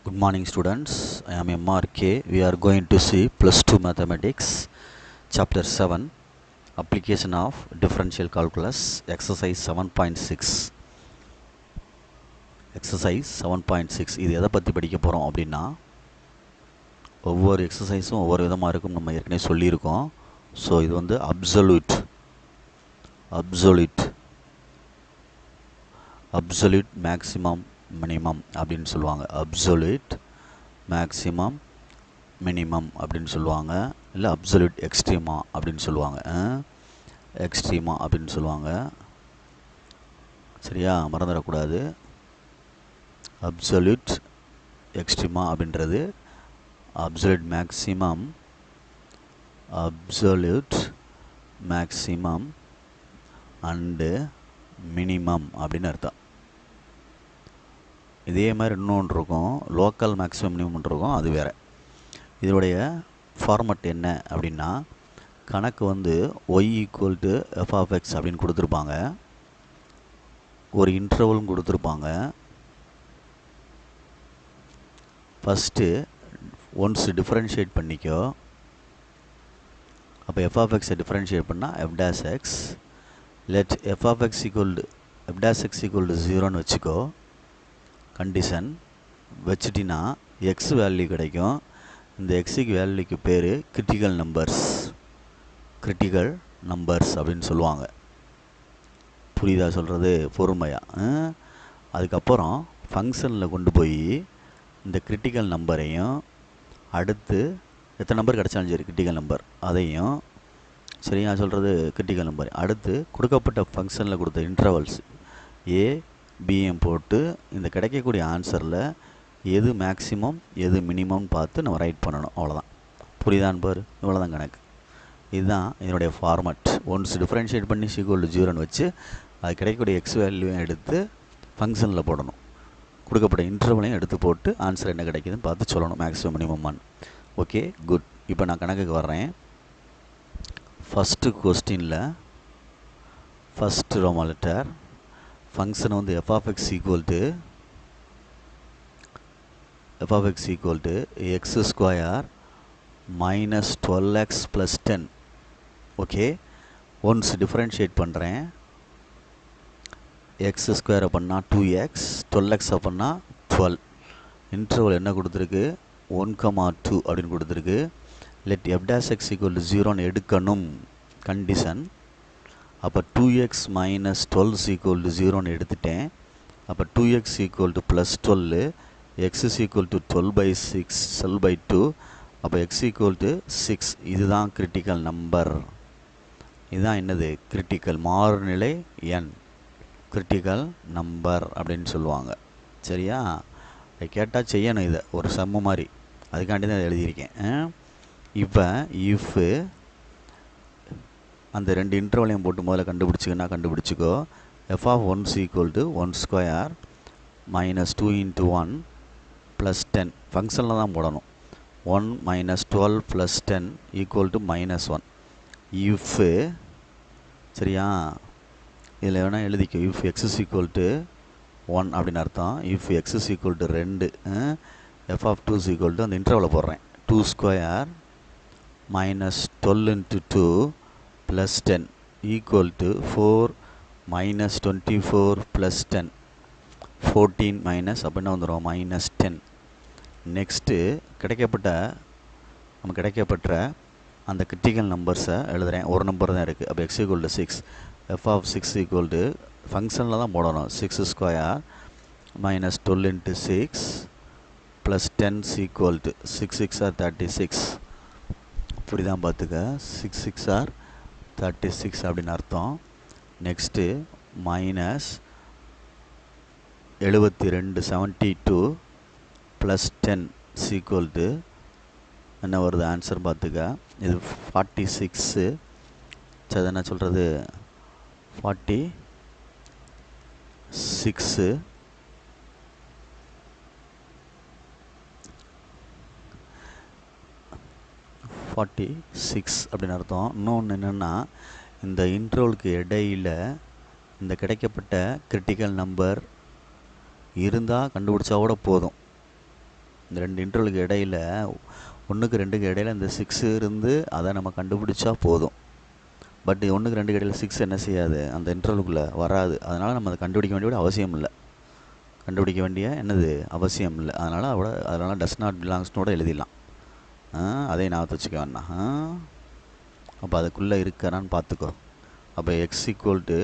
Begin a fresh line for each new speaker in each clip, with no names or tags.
Good morning students, I am MRK. We are going to see plus 2 mathematics chapter 7 application of differential calculus exercise 7.6 exercise 7.6 இது எதை பற்றி படிக்க போகிறோம் அப்படின்னா ஒவ்வொரு எக்ஸசைஸும் ஒவ்வொரு விதமாக இருக்கும் நம்ம ஏற்கனவே சொல்லியிருக்கோம். ஸோ இது வந்து அப்சல்யூட் மேக்ஸிமம் மினிமம் அப்படின்னு சொல்லுவாங்க. அப்சல்யூட் மேக்ஸிமம் மினிமம் அப்படின்னு சொல்லுவாங்க, இல்லை அப்சல்யூட் எக்ஸ்ட்ரீமா அப்படின்னு சொல்லுவாங்க. எக்ஸ்ட்ரீமா அப்படின்னு சொல்லுவாங்க, சரியா? மறந்துடக்கூடாது. அப்சல்யூட் எக்ஸ்ட்ரீமா அப்படின்றது அப்சல்யூட் மேக்ஸிமம் அண்டு மினிமம் அப்படின்னு அர்த்தம். இதே மாதிரி இன்னொன்று இருக்கும், லோக்கல் மேக்ஸிமம் மினிமம் இருக்கும், அது வேறு. இதனுடைய ஃபார்மட் என்ன அப்படின்னா, கணக்கு வந்து y = f(x) அப்படின்னு கொடுத்துருப்பாங்க, ஒரு இன்டர்வலும் கொடுத்துருப்பாங்க. ஃபஸ்ட்டு ஒன்ஸ் டிஃப்ரென்ஷியேட் பண்ணிக்கோ. அப்போ f(x) டிஃப்ரென்ஷியேட் பண்ணால் f'(x) லெட் f(x) = 0ன்னு வச்சுக்கோ. கண்டிஷன் வச்சுட்டினா எக்ஸ் வேல்யூ கிடைக்கும். இந்த எக்ஸுக்கு வேல்யூக்கு பேர் கிரிட்டிக்கல் நம்பர்ஸ் அப்படின்னு சொல்லுவாங்க. புரியுதா சொல்கிறது? பொறுமையாக. அதுக்கப்புறம் ஃபங்க்ஷனில் கொண்டு போய் இந்த கிரிட்டிக்கல் நம்பரையும் அடுத்து எத்தனை நம்பர் கிடச்சாலும் சரி கிரிட்டிக்கல் நம்பர் அதையும், சரியா சொல்கிறது? கிரிட்டிக்கல் நம்பர் அடுத்து கொடுக்கப்பட்ட ஃபங்க்ஷனில் கொடுத்த இன்டர்வல்ஸ் ஏ பிஎம் போட்டு இந்த கிடைக்கக்கூடிய ஆன்சரில் எது மேக்ஸிமம் எது மினிமம்னு பார்த்து நம்ம ரைட் பண்ணணும். அவ்வளோதான். புரியுதான்னு பாரு, இவ்வளோதான் கணக்கு. இதுதான் இதனுடைய ஃபார்மட். ஒன்ஸ் டிஃப்ரென்ஷியேட் பண்ணி = 0ன்னு வச்சு அது கிடைக்கக்கூடிய எக்ஸ் வேல்யூவையும் எடுத்து ஃபங்க்ஷனில் போடணும், கொடுக்கப்பட்ட இன்டர்வலையும் எடுத்து போட்டு ஆன்சர் என்ன கிடைக்குதுன்னு பார்த்து சொல்லணும், மேக்ஸிமம் மினிமம்மான்னு. Okay, good. இப்போ நான் கணக்குக்கு வர்றேன். ஃபஸ்ட்டு கொஸ்டினில் ஃபஸ்ட்டு ரோமன் லெட்டர் ஃபங்க்ஷன் வந்து f(x) = x² minus 12x plus 10. Okay, once differentiate பண்ணுறேன். x² பண்ணால் 2x, 12x பண்ணால் 12. இன்டர்வல் என்ன கொடுத்துருக்கு? 1,2 அப்படின்னு கொடுத்துருக்கு. லெட் f'(x) = 0ன்னு எடுக்கணும். கண்டிஷன். அப்போ 2x minus 12 = 0ன்னு எடுத்துட்டேன். அப்போ 2x = +12, x = 12/2. அப்போ x = 6. இதுதான் கிரிட்டிக்கல் நம்பர். இதுதான் என்னது? கிரிட்டிக்கல் மாறுநிலை எண், கிரிட்டிக்கல் நம்பர் அப்படின்னு சொல்லுவாங்க. சரியா? அதை கேட்டால் செய்யணும், இதை ஒரு சம்மு மாதிரி, அதுக்காண்டி தான் எழுதியிருக்கேன். இப்போ இஃப் அந்த ரெண்டு இன்டர்வலையும் போட்டு முதல்ல கண்டுபிடிச்சிக்கோ. f(1) = 1² minus 2 × 1 plus 10. ஃபங்க்ஷனில் தான் போடணும். 1 minus 12 plus 10 = -1. இஃப், சரியா? இதில் வேணால் எழுதிக்கோ. இஃப் x = 1 அப்படின்னு அர்த்தம். இஃப் x = 2, f(2) அந்த இன்டர்வலை போடுறேன். 2² minus 12 × 2 plus 10 = 4 minus 24 plus 10. 14 minus அப்படின்னா வந்துடும் -10. நெக்ஸ்ட்டு நமக்கு கிடைக்கப்பட்ட அந்த கிரிட்டிக்கல் நம்பர்ஸை எழுதுகிறேன். ஒரு நம்பர் தான் இருக்குது. அப்போ x = 6. f(6) ஃபங்க்ஷனில் தான் போடணும். 6² minus 12 × 6 plus 10 = 6 6 are 36. புரியுதான் பார்த்துக்க. 6 6 are 36 அப்படின்னு அர்த்தம். நெக்ஸ்ட்டு மைனஸ் 72 ப்ளஸ் 10 என்ன வருது ஆன்சர் பார்த்துக்க. இது 46. சரி, என்ன சொல்கிறது? 46 அப்படின்னு அர்த்தம். இன்னொன்று என்னென்னா, இந்த இன்டர்வலுக்கு இடையில் இந்த கிடைக்கப்பட்ட கிரிட்டிக்கல் நம்பர் இருந்தால் கண்டுபிடிச்சா கூட போதும். இந்த ரெண்டு இன்டர்வலுக்கு இடையில் 1க்கு 2க்கு இடையில் இந்த 6 இருந்து அதை நம்ம கண்டுபிடிச்சா போதும். பட் 1க்கு 2க்கு இடையில் 6 என்ன செய்யாது, அந்த இன்டர்வலுக்குள்ளே வராது. அதனால் நம்ம அதை கண்டுபிடிக்க வேண்டிய அவசியம் இல்லை. அவசியம் இல்லை. அதனால் டஸ் நாட் பிலாங்ஸ்னோட எழுதிடலாம். அதே ஞாபகத்தை வச்சுக்க வேணாம். அப்போ அதுக்குள்ளே இருக்கிறான்னு பார்த்துக்கோ. அப்போ X equal to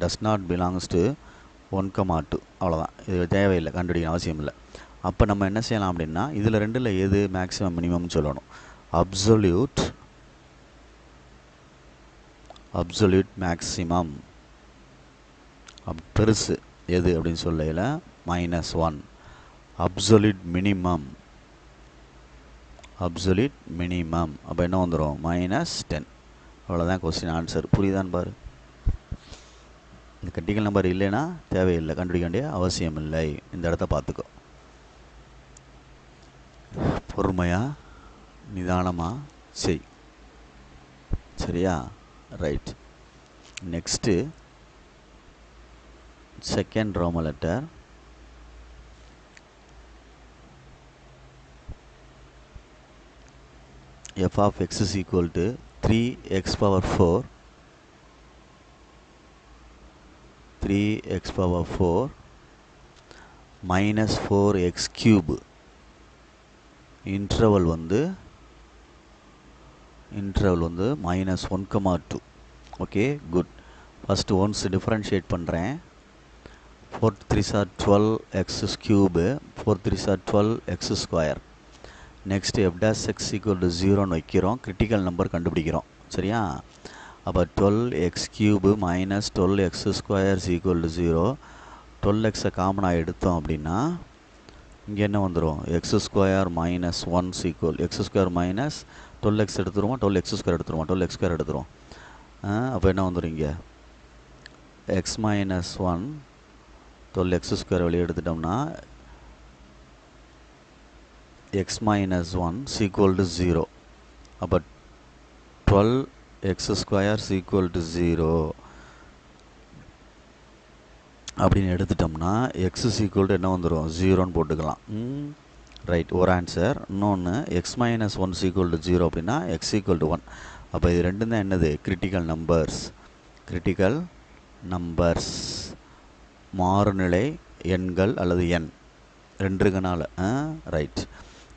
does not belongs to 1,2 அவ்வளோதான். இது தேவையில்லை, கண்டுபிடிக்க அவசியம் இல்லை. அப்போ நம்ம என்ன செய்யலாம் அப்படின்னா, இதில் ரெண்டில் எது மேக்ஸிமம் மினிமம்னு சொல்லணும். அப்சல்யூட் மேக்ஸிமம் பெருசு எது அப்படின்னு சொல்லையில் -1. அப்சல்யூட் மினிமம் அப்போ என்ன வந்துடும், -10. அவ்வளோதான் கொஸ்டின் ஆன்சர். புரியுதான்னு பாரு. இந்த கிரிட்டிக்கல் நம்பர் இல்லைன்னா தேவையில்லை, கண்டுபிடிக்க வேண்டிய அவசியம் இல்லை. இந்த இடத்த பார்த்துக்கோ. பொறுமையாக நிதானமாக செய். சரியா? Right. Next second Roman letter. f of x is equal to 3x power 4 minus 4x cube. Interval வந்து -1,2. Okay, good. First once differentiate பண்ணுறேன். 4 3s are 12x cube, 4 3s are 12x square. Next f dash x equal to 0ன்னு வைக்கிறோம். Critical number கண்டுபிடிக்கிறோம். சரியா? அப்போ 12x cube minus 12x square is equal to 0. 12xை காமனாக எடுத்தோம் அப்படின்னா இங்கே என்ன வந்துடும், x square minus 1 equal x square minus 12x எடுத்துருவோம், 12x square எடுத்துருவோம். அப்போ என்ன வந்துடும், இங்கே x minus 1 12x square வெளியே எடுத்துட்டோம்னா x minus 1 is equal to 0. அப்போ 12x square is equal to 0 அப்படின்னு எடுத்துட்டோம்னா x is equal to என்ன வந்துடும், 0ன்னு போட்டுக்கலாம். ரைட், ஒரு ஆன்சர். இன்னொன்று x minus 1 is equal to 0 அப்படின்னா x equal to 1. அப்போ இது ரெண்டும் தான் என்னது, கிரிட்டிக்கல் நம்பர்ஸ் மாறுநிலை எண்கள் அல்லது எண் ரெண்டு இருக்கனால. ரைட்.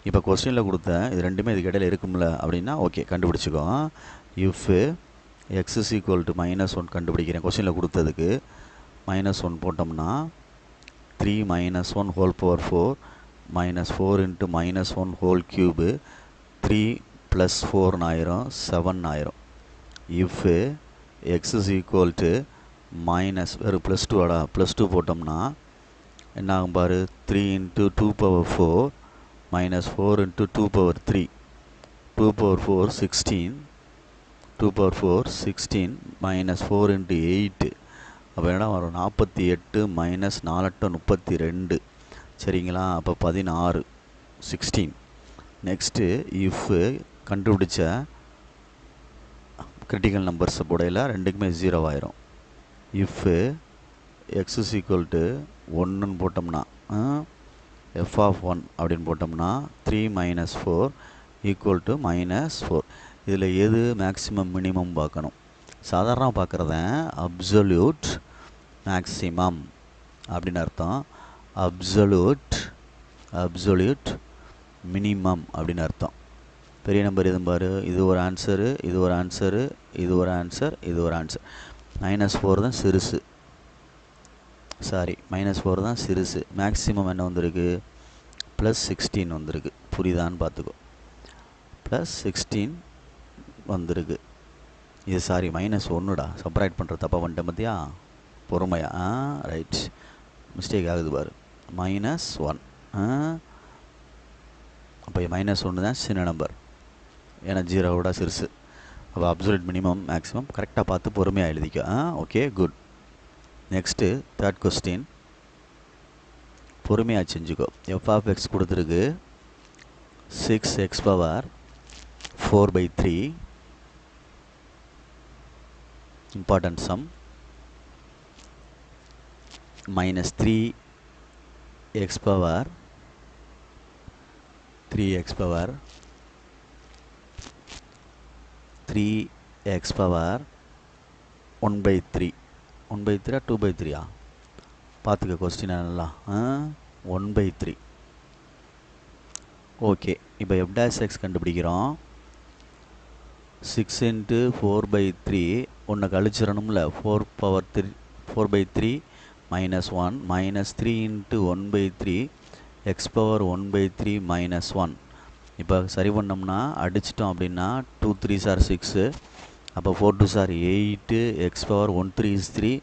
இப்போ கொஸ்டினில் கொடுத்த இது ரெண்டுமே இதுக்கு இடையில் இருக்கும்ல அப்படின்னா ஓகே, கண்டுபிடிச்சிக்கோ. If x is equal to -1 கண்டுபிடிக்கிறேன். கொஸ்டினில் கொடுத்ததுக்கு -1 போட்டோம்னா 3 - 1 whole power 4 -4 into -1 whole cube 3 + 4 ஆயிரும் 7 ஆயிரும். If x is equal to வெறும் +2 போட்டோம்னா என்ன ஆகும் பாரு, 3 × 2 power 4 -4 × 2 power 3 2 power 4 16 -4 × 8. அப்போ என்ன வரும், 48 - 4 × 32. சரிங்களா? அப்போ 16 16. நெக்ஸ்ட்டு இஃப் கண்டுபிடிச்ச கிரிட்டிக்கல் நம்பர்ஸை போடையில் ரெண்டுக்குமே 0 ஆயிரும். If x is equal to 1ன்னு போட்டோம்னா f of 1 அப்படின்னு போட்டோம்னா 3 - 4 ஈக்குவல் டு -4. இதில் எது மேக்ஸிமம் மினிமம் பார்க்கணும். சாதாரணமாக பார்க்குறத அப்சல்யூட் மேக்ஸிமம் அப்படின்னு அர்த்தம். அப்சல்யூட் மினிமம் அப்படின்னு அர்த்தம். பெரிய நம்பர் எதுவும் பாரு, இது ஒரு ஆன்சரு, இது ஒரு ஆன்சரு, இது ஒரு ஆன்சர், இது ஒரு ஆன்சர். -4 தான் சிறுசு. -4 தான் சிறுசு. மேக்ஸிமம் என்ன வந்திருக்கு, +16 வந்திருக்கு. புரியுதான்னு பார்த்துக்கோ. +16 வந்திருக்கு. இது -1டா, சப்ராக்ட் பண்ணுற தப்பாக பண்ணிட்டேன் பார்த்தியா. பொறுமையா. ரைட், மிஸ்டேக் ஆகுது பாரு. -1. அப்போ -1 தான் சின்ன நம்பர், ஏன்னா 0விட சிறுசு. அப்போ அப்சல்யூட் மினிமம் மேக்ஸிமம் கரெக்டாக பார்த்து பொறுமையாக எழுதிக்க. Okay, good. Next third question, பொறுமையாக செஞ்சுக்கோ. f of x கொடுத்துருக்கு 6x power 4/3. Important sum. -3x power 3x power 3x power 1/3 1/3 2/3 பார்த்துக்க கொஸ்டின் நல்லா 1/3. ஓகே, இப்போ f dash x கண்டுபிடிக்கிறோம். 6 into 4/3 ஒன்று கழிச்சிடணும்ல. 4/3 minus 1 minus 3 into 1/3 x power 1/3 minus 1. இப்போ சரி பண்ணோம்னா அடிச்சிட்டோம் அப்படின்னா 2 3s are 6. அப்போ 4 2s are 8. x power 1/3 is 3.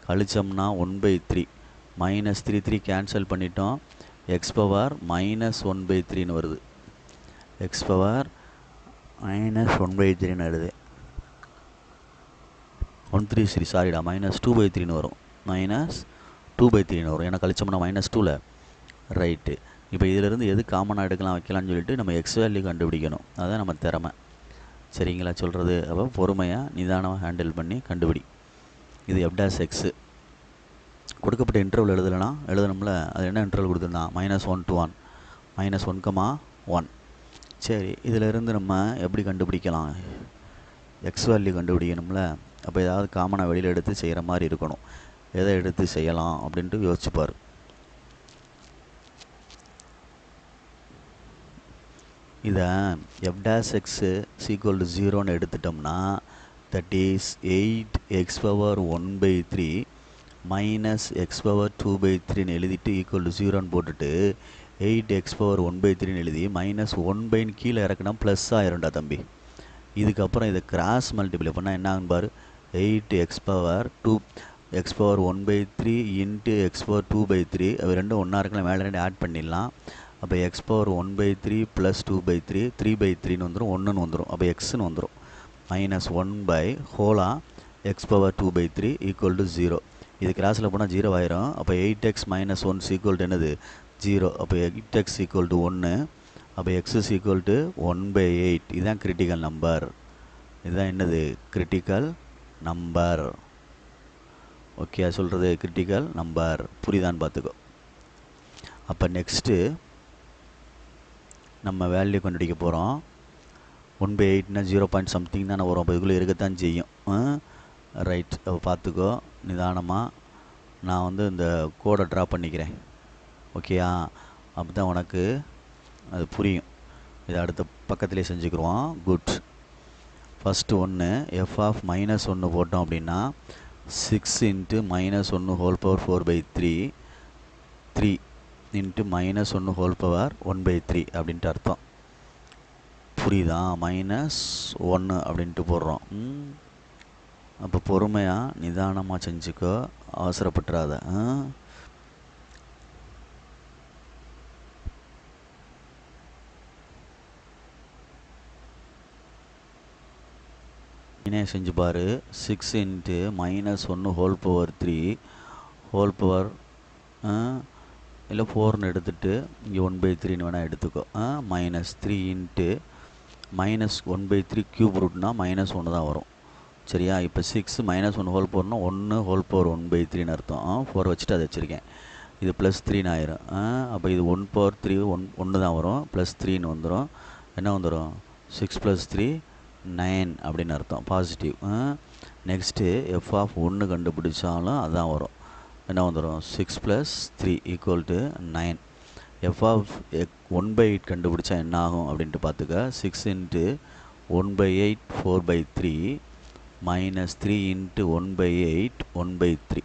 கழிச்சோம்னா 1/3 minus 3 3 cancel பண்ணிட்டோம். x power minus 1/3ன்னு வருது. x power minus 1/3ன்னு வருது. 1/3 சாரிடா minus 2/3ன்னு வரும். minus 2/3ன்னு வரும். ஏன்னா கழிச்சோம்னா minus 2ல் ரைட்டு. இப்போ இதிலிருந்து எது காமனாக எடுக்கலாம் வைக்கலாம்னு சொல்லிட்டு நம்ம எக்ஸ் வேல்யூ கண்டுபிடிக்கணும். அதுதான் நம்ம திறமை. சரிங்களா சொல்கிறது? அப்போ பொறுமையாக நிதானமாக ஹேண்டில் பண்ணி கண்டுபிடி. இது f dash x. கொடுக்கப்பட்ட இன்டர்வல் எழுதணும்ல. அது என்ன இன்டர்வல் கொடுத்துருந்தான்? -1 to 1 -1, 1. சரி, இதிலிருந்து நம்ம எப்படி கண்டுபிடிக்கலாம்? எக்ஸ் வேல்யூ கண்டுபிடிக்கணும்ல. அப்போ ஏதாவது காமனாக வெளியில் எடுத்து செய்கிற மாதிரி இருக்கணும். எதை எடுத்து செய்யலாம் அப்படின்ட்டு யோசிச்சுப்பார். இதை f dash x equal to 0ன்னு எடுத்துட்டோம்னா that is 8x power 1/3 minus x power 2/3ன்னு எழுதிட்டு ஈக்குவல் டு 0ன்னு போட்டுட்டு 8x power 1/3ன்னு எழுதி மைனஸ் 1/ன்னு கீழே இறக்கணும் ப்ளஸ் ஆயிரும்டா தம்பி. இதுக்கப்புறம் இதை கிராஸ் மல்டிப்ளை பண்ணால் என்ன ஆகும் பாரு. 8x power 1/3 into x power 2/3 அது ரெண்டும் ஒன்றா இருக்கலாம். மேலே ரெண்டு ஆட் பண்ணிடலாம். அப்போ x power 1/3 ப்ளஸ் 2/3 3/3ன்னு வந்துடும். 1ன்னு வந்துடும். அப்போ எக்ஸ்ன்னு வந்துடும். மைனஸ் 1/ஹோலா x power 2/3 ஈக்குவல் டு 0. இது கிராஸில் போனால் 0 ஆயிரும். அப்போ 8x minus 1 ஈக்குவல் டு என்னது? 0. அப்போ 8x ஈக்குவல் டு 1. அப்போ x is equal to 1/8. இதுதான் கிரிட்டிக்கல் நம்பர். இதுதான் என்னது? Critical number. ஓகே, சொல்கிறது கிரிட்டிக்கல் நம்பர். புரியுதான்னு பார்த்துக்கோ. அப்போ நெக்ஸ்ட்டு நம்ம வேல்யூ கண்டுபிடிக்க போகிறோம். 1/8னா 0 பாயிண்ட் சம்திங் தானே வரும். அப்போ இதுக்குள்ளே இருக்கத்தான் செய்யும். ரைட், அப்போ பார்த்துக்கோ நிதானமாக. நான் வந்து இந்த கோடை ட்ரா பண்ணிக்கிறேன். ஓகேயா? அப்போ தான் உனக்கு அது புரியும். இதை அடுத்த பக்கத்துலேயே செஞ்சுக்கிடுவோம். குட். ஃபஸ்ட்டு ஒன்று எஃப் ஆஃப் -1 போட்டோம் அப்படின்னா 6 into -1 whole power 4/3 3 into -1 whole power 1/3 அப்படின்ட்டு அர்த்தம். புரியுதா? -1 அப்படின்ட்டு போடுறோம். அப்போ பொறுமையாக நிதானமாக செஞ்சுக்கோ, அவசரப்பட்டுறாத. செஞ்சு பாரு. 6 into -1 whole power 3 whole power இல்லை 4ன்னு எடுத்துகிட்டு இங்கே 1/3ன்னு வேணால் எடுத்துக்கோ. -3 இன்ட்டு -1/3 க்யூப் ரூட்னா -1 தான் வரும். சரியா? இப்போ 6 -1 ஹோல் பவர்னா 1 ஹோல் பவர் 1/3ன்னு அர்த்தம். 4 வச்சுட்டு அதை வச்சுருக்கேன். இது +3ன்னு ஆயிரும். அப்போ இது 1/3 1 தான் வரும். +3ன்னு வந்துடும். என்ன வந்துடும்? 6 + 3 9 அப்படின்னு அர்த்தம். பாசிட்டிவ். நெக்ஸ்ட்டு எஃப் ஆஃப் 1 கண்டுபிடிச்சாலும் அதுதான் வரும். என்ன வந்துடும்? 6 + 3 ஈக்குவல் டு 9. எஃப் ஆஃப் 1/8 கண்டுபிடிச்சா என்ன ஆகும் அப்படின்ட்டு பார்த்துக்க. 6 இன்ட்டு 1/8 4/3 மைனஸ் 3 இன்ட்டு 1/8 1/3.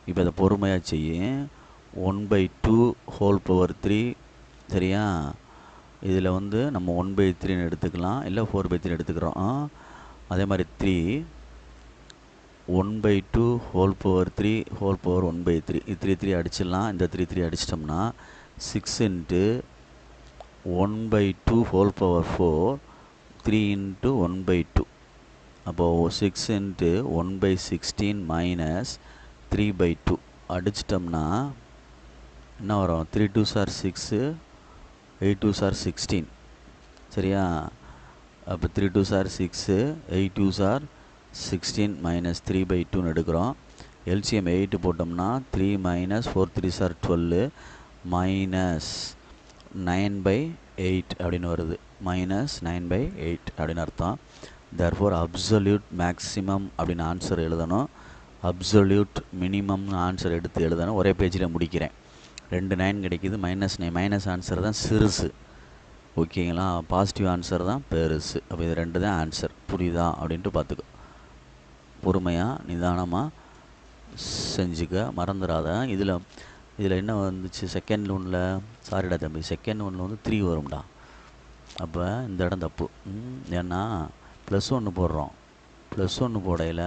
இப்போ அதை பொறுமையாக செய்யும். 1/2 ஹோல் பவர் 3. சரியா? இதில் வந்து நம்ம 1/3ன்னு எடுத்துக்கலாம், இல்லை 4/3 எடுத்துக்கிறோம். அதே மாதிரி 3 1/2 ஹோல் பவர் 3 ஹோல் பவர் 1/3. இது 3 3 அடிச்சிடலாம். இந்த 3 3 அடிச்சிட்டோம்னா 6 இன்ட்டு 1/2 ஹோல் பவர் 4 3 இன்ட்டு 1/2. அப்போது 6 இன்ட்டு 1/16 மைனஸ் 3/2 அடிச்சிட்டோம்னா என்ன வரும்? 3 2s are 6 8 2s are 16. சரியா? அப்போ 3 2s are 6 8 2s are 16 minus 3/2ன்னு எடுக்கிறோம். எல்சிஎம் 8 போட்டோம்னா 3 மைனஸ் 4 3s are 12 மைனஸ் 9/8 அப்படின்னு வருது. -9/8 அப்படின்னு அர்த்தம். தேர்ஃபோர் அப்சல்யூட் மேக்ஸிமம் அப்படின்னு ஆன்சர் எழுதணும். அப்சல்யூட் மினிமம்னு ஆன்சர் எடுத்து எழுதணும். ஒரே பேஜில் முடிக்கிறேன். 2 9 கிடைக்கிது. -9 மைனஸ் ஆன்சர் தான் சிறுசு. ஓகேங்களா? பாசிட்டிவ் ஆன்சர் தான் பெருசு. அப்போ இது 2 தான் ஆன்சர். புரியுதா அப்படின்ட்டு பார்த்துக்கோ. பொறுமையாக நிதானமாக செஞ்சுக்க, மறந்துடாத. இதில் என்ன வந்துச்சு செகண்ட் ஒன்றில்? சாரிடா தம்பி, செகண்ட் ஒன்றில் வந்து 3 வரும்டா. அப்போ இந்த இடம் தப்பு. ஏன்னா +1 போடுறோம். +1 போடையில்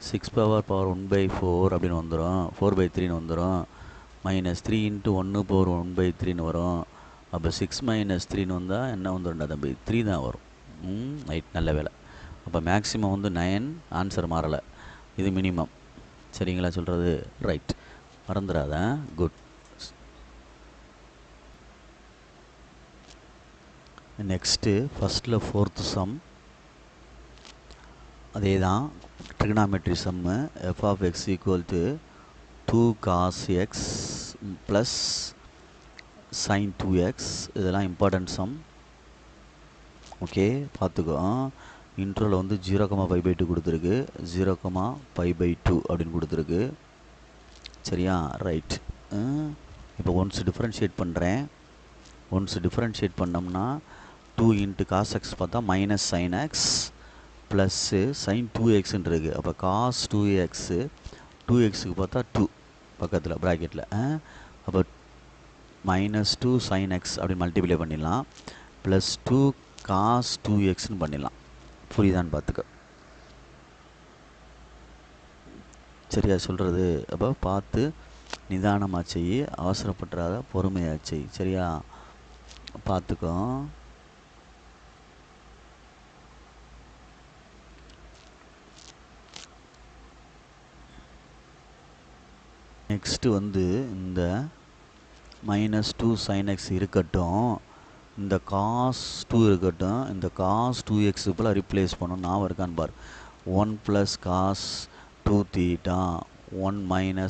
6 பவர் 1/4 அப்படின்னு வந்துடும். 4/3 வந்துடும். -3 × 1 / 1/3 வரும். அப்போ 6 - 3 வந்தால் என்ன வந்துடும்டா தம்பி? 3 தான் வரும். ரைட், நல்ல வேலை. அப்போ மேக்ஸிமம் வந்து 9, ஆன்சர் மாறலை. இது மினிமம். சரிங்களா சொல்கிறது? ரைட், மறந்துடாத. குட். நெக்ஸ்ட்டு ஃபஸ்ட்டில் 4th சம் அதே தான். ட்ரிகனாமெட்ரி சம்மு. f(x) = 2 cos x + sin 2x. இதெல்லாம் இம்பார்ட்டன்ட் சம். ஓகே, பார்த்துக்கோ. இன்ட்ரோவில் வந்து 0,π/2 கொடுத்துருக்கு. 0,π/2 அப்படின்னு கொடுத்துருக்கு. சரியா? ரைட். இப்போ ஒன்ஸ் டிஃப்ரென்ஷியேட் பண்ணுறேன். ஒன்ஸ் டிஃப்ரென்ஷியேட் பண்ணோம்னா 2 × cos x பார்த்தா -sin x ப்ளஸ்ஸு sin 2xன்னு இருக்குது. அப்போ cos 2x 2xக்கு பார்த்தா 2 பக்கத்தில் ப்ராக்கெட்டில். அப்போ -2 sin x அப்படின்னு மல்டிப்ளை பண்ணிடலாம். +2 cos 2xன்னு பண்ணிடலாம். புரியுதான்னு பார்த்துக்க. சரியா சொல்கிறது? அப்போ பார்த்து நிதானமாக செய், அவசரப்பட்டுறாத, பொறுமையாக செய். சரியா? பார்த்துக்கோ. நெக்ஸ்ட்டு வந்து இந்த -2 sin x இருக்கட்டும், இந்த cos 2 இருக்கட்டும். இந்த cos 2x போல் ரீப்ளேஸ் பண்ணணும். நான் இருக்கான்னு பார். 1 + cos 2θ 1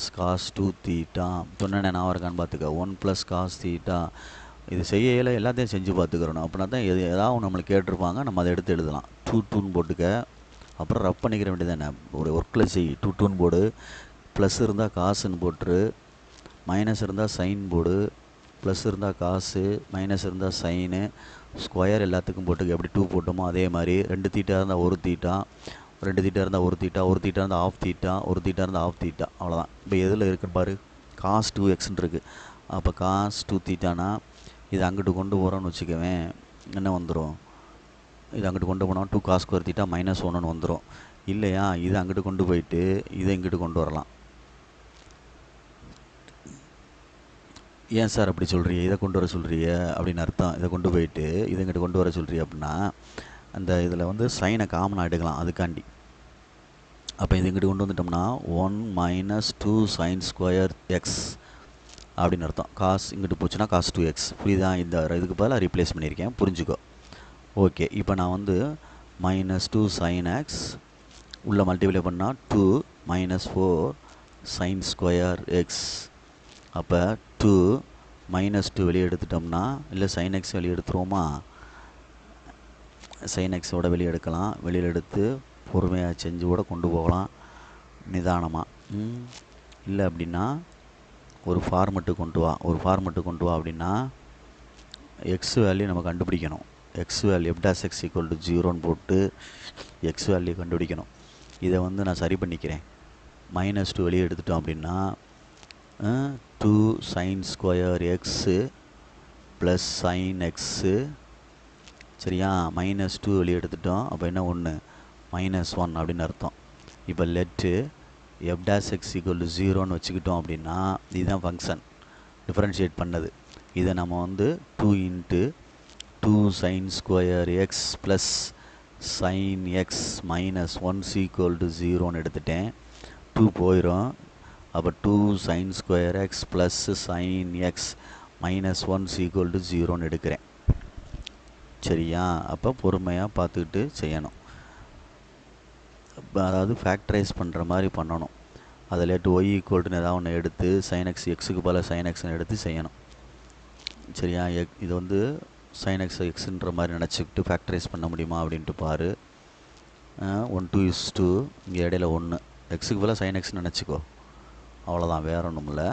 - cos 2θ சொன்னேன். நான் இருக்கான்னு பார்த்துக்க. 1 + cos θ. இது செய்யலை, எல்லாத்தையும் செஞ்சு பார்த்துக்கிறணும். அப்படின்னா தான் ஏதாவது நம்மளுக்கு கேட்டிருப்பாங்க, நம்ம அதை எடுத்து எழுதலாம். 2 2ன்னு போட்டுக்க. அப்புறம் ரப் பண்ணிக்கிற வேண்டியது தானே. ஒரு ஒர்க்கில் செய். 2 2ன்னு போடு. ப்ளஸ் இருந்தால் காசுன்னு போட்டுரு. மைனஸ் இருந்தால் சைன் போடு. ப்ளஸ் இருந்தால் காசு, மைனஸ் இருந்தால் சைனு. ஸ்கொயர் எல்லாத்துக்கும் போட்டுக்க. எப்படி 2 போட்டோமோ அதே மாதிரி. 2 θ இருந்தால் 1 θ, 2 θ இருந்தால் 1 θ, 1 θ இருந்தால் ½ θ, 1 θ இருந்தால் ½ θ. அவ்வளோதான். இப்போ எதில் இருக்குன்னு பாரு. cos 2xன்னு இருக்குது. அப்போ cos 2θனா இது அங்கிட்டு கொண்டு போகிறோன்னு வச்சுக்கவேன், என்ன வந்துடும்? இது அங்கிட்டு கொண்டு போனோம் 2 cos square θ -1ன்னு வந்துடும். இல்லையா? இதை அங்கிட்டு கொண்டு போயிட்டு இதை இங்கிட்டு கொண்டு வரலாம். ஏன் சார் அப்படி சொல்கிறிய? இதை கொண்டு வர சொல்கிறிய அப்படின்னு அர்த்தம். இதை கொண்டு போயிட்டு இதை இங்கிட்டு கொண்டு வர சொல்கிறிய அப்படின்னா அந்த இதில் வந்து சைனை காமனாக எடுக்கலாம், அதுக்காண்டி. அப்போ இது இங்கிட்டு கொண்டு வந்துட்டோம்னா 1 - 2 sin square x அப்படின்னு அர்த்தம். காஸ் இங்கிட்டு போச்சுன்னா cos 2x. புரியுதா? இந்த இதுக்கு பதிலாக ரீப்ளேஸ் பண்ணியிருக்கேன், புரிஞ்சுக்கோ. ஓகே, இப்போ நான் வந்து -2 sin x உள்ள மல்டிப்ளை பண்ணால் 2 - 4 sin square x. அப்போ 2 -2 வெளியே எடுத்துட்டோம்னா, இல்லை sin x வெளியே எடுத்துருவோமா? sin x-ஓட வெளியே எடுக்கலாம். வெளியில் எடுத்து பொறுமையாக செஞ்சு கூட கொண்டு போகலாம், நிதானமாக. இல்லை அப்படின்னா ஒரு ஃபார்மெட்டு கொண்டு வா. ஒரு ஃபார்மெட்டு கொண்டு வா அப்படின்னா எக்ஸ் வேல்யூ நம்ம கண்டுபிடிக்கணும். எக்ஸ் வேல்யூ f'(x) = 0ன்னு போட்டு எக்ஸ் வேல்யூ கண்டுபிடிக்கணும். இதை வந்து நான் சரி பண்ணிக்கிறேன். -2 வெளியே எடுத்துட்டோம் அப்படின்னா 2 sin square x + sin x. சரியா? -2 வெளியே எடுத்துட்டோம். அப்போ என்ன? 1 -1 அப்படின்னு அர்த்தம். இப்போ லெட்டு f'(x) = 0ன்னு வச்சுக்கிட்டோம் அப்படின்னா இதுதான் ஃபங்க்ஷன் டிஃப்ரென்ஷியேட் பண்ணது. இதை நம்ம வந்து 2 × 2 sin square x + sin x -1 = 0ன்னு எடுத்துட்டேன். 2 போயிடும். அப்போ 2 sin square x + sin x -1 = 0ன்னு எடுக்கிறேன். சரியா? அப்போ பொறுமையாக பார்த்துக்கிட்டு செய்யணும். அதாவது ஃபேக்டரைஸ் பண்ணுற மாதிரி பண்ணணும். அதில் y = ஏதாவது ஒன்று எடுத்து sin x, எக்ஸுக்கு பதிலாக sin xன்னு எடுத்து செய்யணும். சரியா? இது வந்து sin x எக்ஸுன்ற மாதிரி நினச்சிக்கிட்டு ஃபேக்டரைஸ் பண்ண முடியுமா அப்படின்ட்டு பாரு. 1:2 இங்கே இடையில 1 எக்ஸுக்கு பதிலாக sin x நினச்சிக்கோ, அவ்வளோதான், வேற ஒன்றும் இல்லை.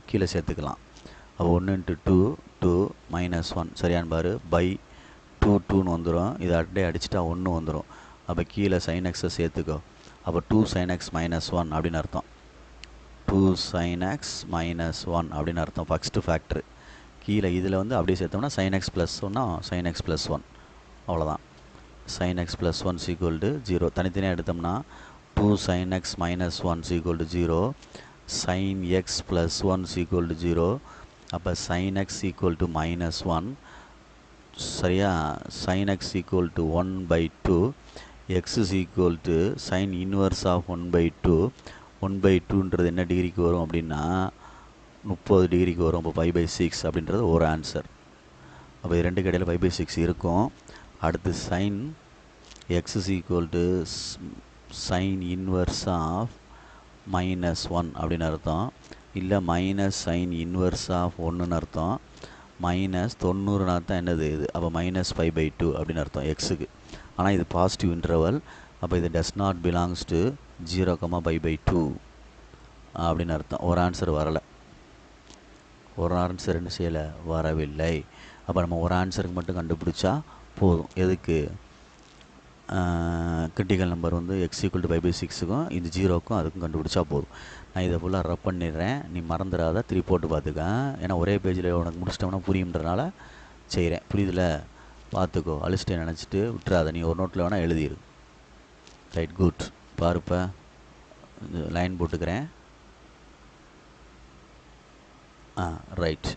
கீழே சேர்த்துக்கலாம். அப்போ 1 × 2 2 -1 சரியான்னு பாரு. பை 2 2ன்னு வந்துடும். இதை அப்படியே அடிச்சுட்டா 1 வந்துடும். அப்போ கீழே sin x சேர்த்துக்கோ. அப்போ 2 sin x -1 அப்படின்னு அர்த்தம். 2 sin x -1 அப்படின்னு அர்த்தம் ஃபஸ்ட்டு ஃபேக்டரு. கீழே இதில் வந்து அப்படியே சேர்த்தோம்னா sin x +1 sin x +1 அவ்வளோதான். sin x +1 = 0. தனித்தனியாக எடுத்தோம்னா 2 sin x -1 = 0, sin x +1 = 0. அப்போ sin x = -1 சரியா? sin x = 1/2, x = sin inverse of 1/2. 1/2ன்றது என்ன டிகிரிக்கு வரும் அப்படின்னா 30 டிகிரிக்கு வரும். அப்போ π/6 அப்படின்றது ஒரு ஆன்சர். அப்போ இது ரெண்டு கடையில் π/6 இருக்கும். அடுத்து sin x = sin inverse of -1 அப்படின்னு அர்த்தம். இல்லை sin inverse of 1ன்னு அர்த்தம். -90ன்னு அர்த்தம் என்னது இது? அப்போ -π/2 அப்படின்னு அர்த்தம் எக்ஸுக்கு. ஆனால் இது பாசிட்டிவ் இன்டர்வல். அப்போ இது டஸ் நாட் பிலாங்ஸ் டு 0, π/2 அப்படின்னு அர்த்தம். ஒரு ஆன்சர் வரலை. ஒரு ஆன்சர் என்ன செய்யலை? வரவில்லை. அப்போ நம்ம ஒரு ஆன்சருக்கு மட்டும் கண்டுபிடிச்சா போதும். எதுக்கு? கிரிட்டிக்கல் நம்பர் வந்து x = π/6க்கும் இது 0க்கும் அதுக்கும் கண்டுபிடிச்சா போதும். நான் இதை ஃபுல்லாக ரப் பண்ணிடுறேன், நீ மறந்துடாத, திருப்பி போட்டு பார்த்துக்க. ஏன்னா ஒரே பேஜில் உனக்கு முடிச்சிட்டோம்னா புரியுன்றனால செய்கிறேன். புரியுதில்ல? பார்த்துக்கோ, அழிச்சிட்டு நினச்சிட்டு விட்டுறாத. நீ ஒரு நோட்டில் வேணால் எழுதிடு. Right, good. பாருப்ப லைன் போட்டுக்கிறேன். ரைட்.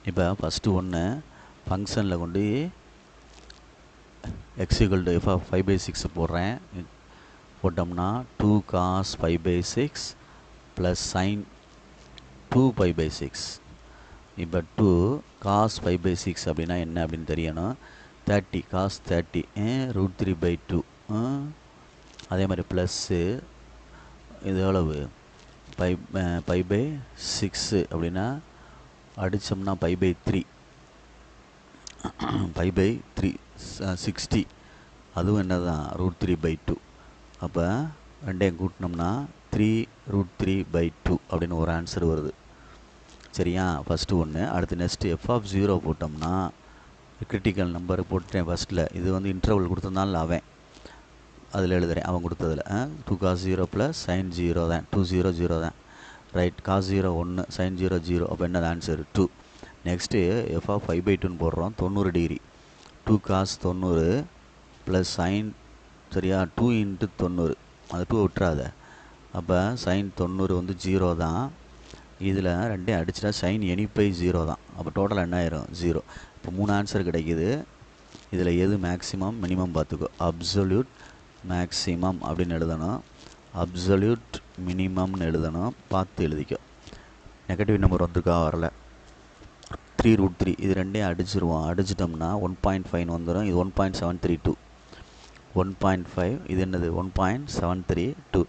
இப்போ ஃபஸ்ட்டு ஒன்று ஃபங்க்ஷனில் கொண்டு x = f(5/6) போடுறேன். போட்டோம்னா 2 cos π/6 + sin 2π/6. இப்போ 2 cos π/6 அப்படின்னா என்ன அப்படின்னு தெரியணும். 30 cos 30 √3/2. அதே மாதிரி ப்ளஸ்ஸு இது எவ்வளவு? π/6 அப்படின்னா அடித்தோம்னா π/3 60. அதுவும் என்ன தான்? √3/2. அப்போ ரெண்டையும் கூட்டினோம்னா 3√3/2 அப்படின்னு ஒரு ஆன்சர் வருது. சரியா? ஃபஸ்ட்டு ஒன்று. அடுத்து நெக்ஸ்ட்டு f(0) போட்டோம்னா கிரிட்டிக்கல் நம்பர் போட்டுட்டேன் ஃபஸ்ட்டில். இது வந்து இன்டர்வல் கொடுத்ததுனால அவன் அதில் எழுதுகிறேன், அவன் கொடுத்ததில். 2 cos 0 + sin 0 தான். 2 0 0 தான். ரைட். cos 0 1, sin 0 0. அப்போ என்னது ஆன்சர்? 2. நெக்ஸ்ட்டு f(5/2)ன்னு போடுறோம். 90 டிகிரி. 2 cos 90 + sin சரியா 2 × 90. அது 2 விட்டுறாத. அப்போ sin 90 வந்து 0 தான். இதில் ரெண்டையும் அடிச்சுட்டா sin any/0 தான். அப்போ டோட்டல் என்ன ஆயிரும்? 0. இப்போ 3 ஆன்சர் கிடைக்கிது. இதில் எது மேக்ஸிமம் மினிமம் பார்த்துக்கோ. அப்சல்யூட் மேக்ஸிமம் அப்படின்னு எழுதணும், அப்சல்யூட் மினிமம்னு எழுதணும். பார்த்து எழுதிக்கோ. நெகட்டிவ் நம்பர் வந்துருக்கா? வரல. 3√3 இது ரெண்டையும் அடிச்சிருவோம். அடிச்சிட்டோம்னா 1.5 வந்துடும். இது 1.732. 1.5 இது என்னது? 1.732.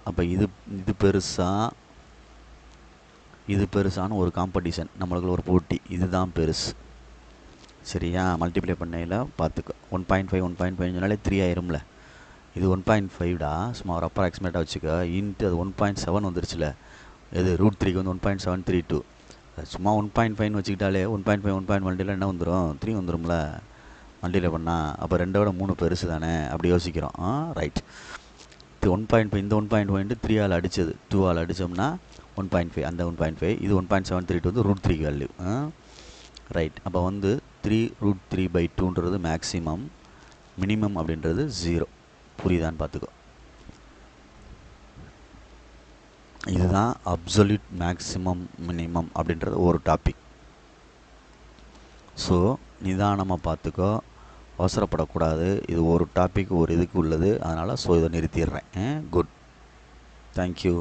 அப்போ இது பெருசான ஒரு காம்படிஷன், நம்மளுக்கு ஒரு போட்டி. இதுதான் பெருசு. சரியா? மல்டிப்ளை பண்ணையில் பார்த்துக்கோ. 1.5 1.5 சொன்னாலே 3 ஆயிரும்ல. இது 1.5டா, சும்மா ஒரு அப்ராக்சிமேட்டாக வச்சுக்க. இன்ட்டு அது 1.7 வந்துருச்சுல. எது? √3க்கு வந்து 1.732. சும்மா 1.5ன்னு வச்சுக்கிட்டாலே 1.5 1.1 என்ன வந்துடும்? 3 வந்துடும்ல மல்டிப்ளை பண்ணால். அப்போ 2 விட 3 பெருசு தானே, அப்படி யோசிக்கிறோம். ரைட். 1.5 இந்த 1.5 3 ஆல் அடித்தது 2 ஆல் அடித்தோம்னா 1.5. அந்த 1.5 இது 1.732 வந்து √3 வேல்யூ. ரைட். அப்போ வந்து 3√3/2ன்றது மேக்ஸிமம். மினிமம் அப்படின்றது 0. புரியுதான்னு பார்த்துக்கோ. இதுதான் அப்சல்யூட் மேக்ஸிமம் மினிமம் அப்படின்றது ஒரு டாபிக். ஸோ நிதானமாக பார்த்துக்கோ, அவசரப்படக்கூடாது. இது ஒரு டாபிக் ஒரு இதுக்கு உள்ளது. அதனால் இதை நிறுத்திடுறேன். குட். தேங்க்யூ.